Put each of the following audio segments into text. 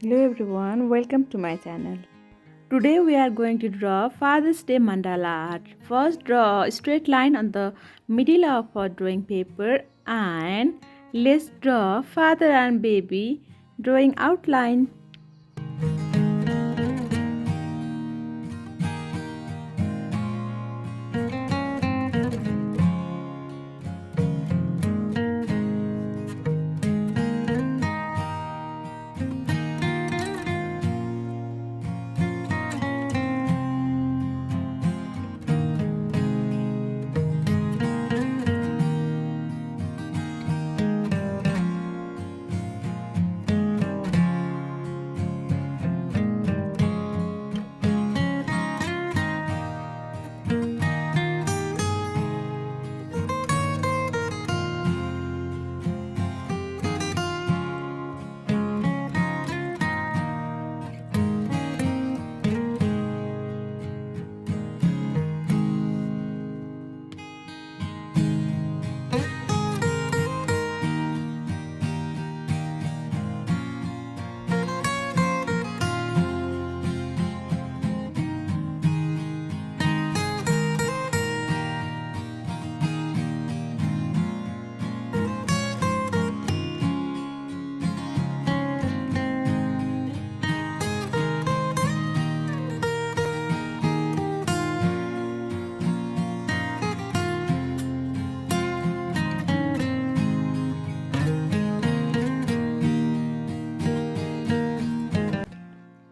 Hello everyone, welcome to my channel. Today we are going to draw Father's Day Mandala art. First draw a straight line on the middle of our drawing paper and let's draw father and baby drawing outline.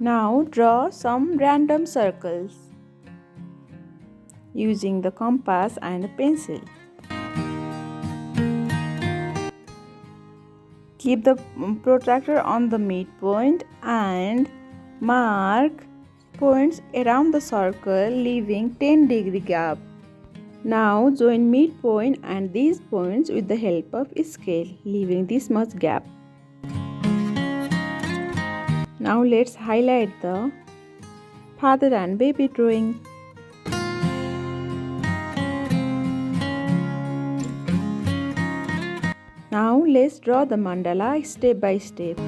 Now draw some random circles using the compass and a pencil. Keep the protractor on the midpoint and mark points around the circle, leaving 10-degree gap. Now join midpoint and these points with the help of a scale, leaving this much gap. Now let's highlight the father and baby drawing. Now let's draw the mandala step by step.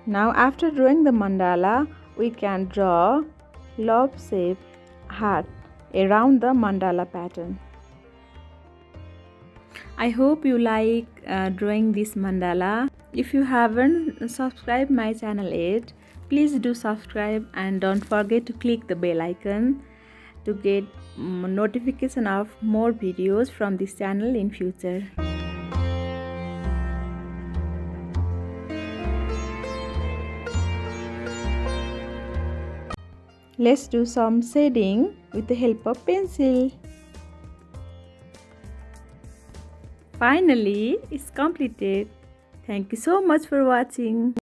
Now after drawing the mandala, we can draw love shape heart around the mandala pattern. I hope you like drawing this mandala. If you haven't subscribed my channel yet, please do subscribe and don't forget to click the bell icon to get notification of more videos from this channel in future. Let's do some shading with the help of pencil. Finally, it's completed. Thank you so much for watching.